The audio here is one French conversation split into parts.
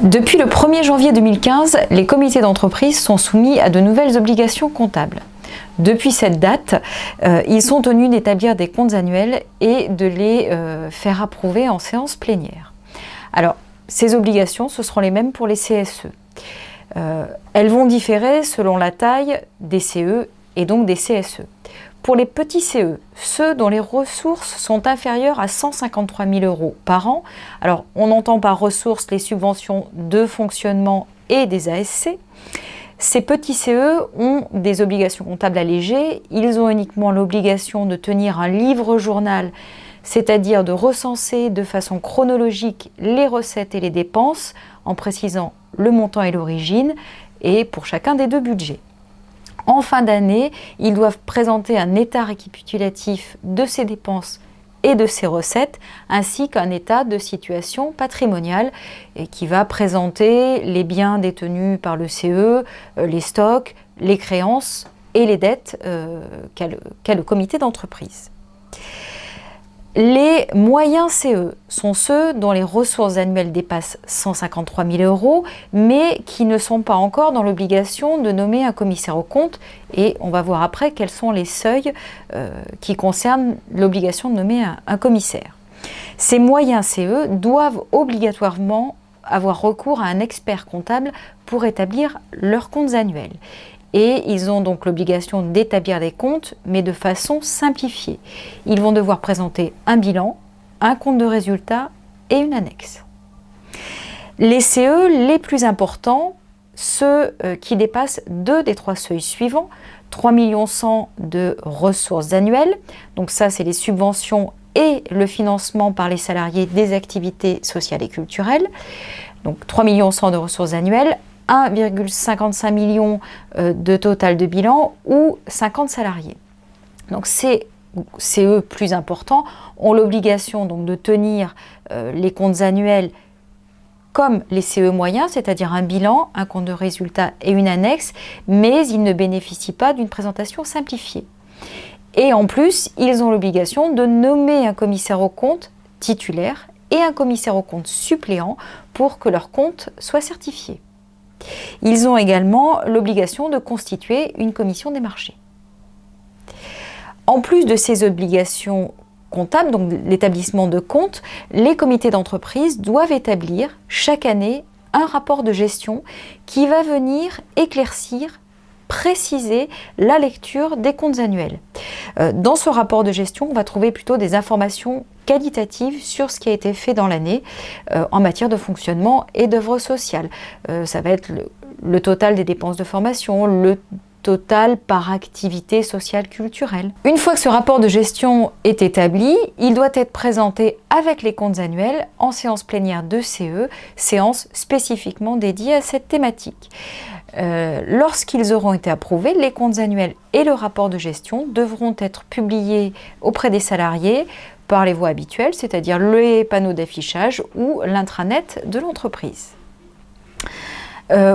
Depuis le 1er janvier 2015, les comités d'entreprise sont soumis à de nouvelles obligations comptables. Depuis cette date, ils sont tenus d'établir des comptes annuels et de les faire approuver en séance plénière. Alors, ces obligations, ce seront les mêmes pour les CSE. Elles vont différer selon la taille des CE et donc des CSE. Pour les petits CE, ceux dont les ressources sont inférieures à 153 000 € par an, alors on entend par ressources les subventions de fonctionnement et des ASC, ces petits CE ont des obligations comptables allégées, ils ont uniquement l'obligation de tenir un livre-journal, c'est-à-dire de recenser de façon chronologique les recettes et les dépenses, en précisant le montant et l'origine, et pour chacun des deux budgets. En fin d'année, ils doivent présenter un état récapitulatif de ces dépenses et de ses recettes, ainsi qu'un état de situation patrimoniale et qui va présenter les biens détenus par le CE, les stocks, les créances et les dettes qu'a le comité d'entreprise. Les moyens CE sont ceux dont les ressources annuelles dépassent 153 000 €, mais qui ne sont pas encore dans l'obligation de nommer un commissaire aux comptes. Et on va voir après quels sont les seuils qui concernent l'obligation de nommer un commissaire. Ces moyens CE doivent obligatoirement avoir recours à un expert comptable pour établir leurs comptes annuels. Et ils ont donc l'obligation d'établir des comptes, mais de façon simplifiée. Ils vont devoir présenter un bilan, un compte de résultat et une annexe. Les CE les plus importants, ceux qui dépassent 2 des 3 seuils suivants, 3 100 000 € de ressources annuelles, donc ça c'est les subventions et le financement par les salariés des activités sociales et culturelles, donc 3 100 000 € de ressources annuelles, 1,55 million de total de bilan ou 50 salariés. Donc ces CE plus importants ont l'obligation donc de tenir les comptes annuels comme les CE moyens, c'est-à-dire un bilan, un compte de résultat et une annexe, mais ils ne bénéficient pas d'une présentation simplifiée. Et en plus, ils ont l'obligation de nommer un commissaire aux comptes titulaire et un commissaire aux comptes suppléant pour que leur compte soit certifié. Ils ont également l'obligation de constituer une commission des marchés. En plus de ces obligations comptables, donc l'établissement de comptes, les comités d'entreprise doivent établir chaque année un rapport de gestion qui va venir éclaircir, préciser la lecture des comptes annuels. Dans ce rapport de gestion, on va trouver plutôt des informations qualitatives sur ce qui a été fait dans l'année en matière de fonctionnement et d'œuvres sociales. Ça va être le total des dépenses de formation, le total par activité sociale culturelle. Une fois que ce rapport de gestion est établi, il doit être présenté avec les comptes annuels en séance plénière de CE, séance spécifiquement dédiée à cette thématique. Lorsqu'ils auront été approuvés, les comptes annuels et le rapport de gestion devront être publiés auprès des salariés par les voies habituelles, c'est-à-dire les panneaux d'affichage ou l'intranet de l'entreprise.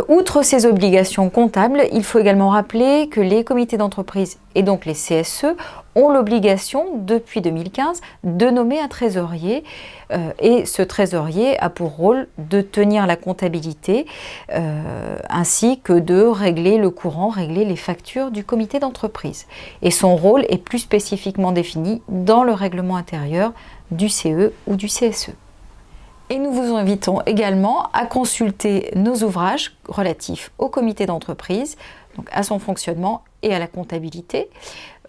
Outre ces obligations comptables, il faut également rappeler que les comités d'entreprise et donc les CSE ont l'obligation, depuis 2015, de nommer un trésorier et ce trésorier a pour rôle de tenir la comptabilité ainsi que de régler le courant, régler les factures du comité d'entreprise. Et son rôle est plus spécifiquement défini dans le règlement intérieur du CE ou du CSE. Et nous vous invitons également à consulter nos ouvrages relatifs au comité d'entreprise, donc à son fonctionnement et à la comptabilité.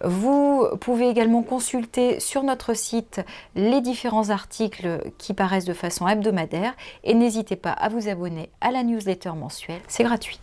Vous pouvez également consulter sur notre site les différents articles qui paraissent de façon hebdomadaire et n'hésitez pas à vous abonner à la newsletter mensuelle, c'est gratuit.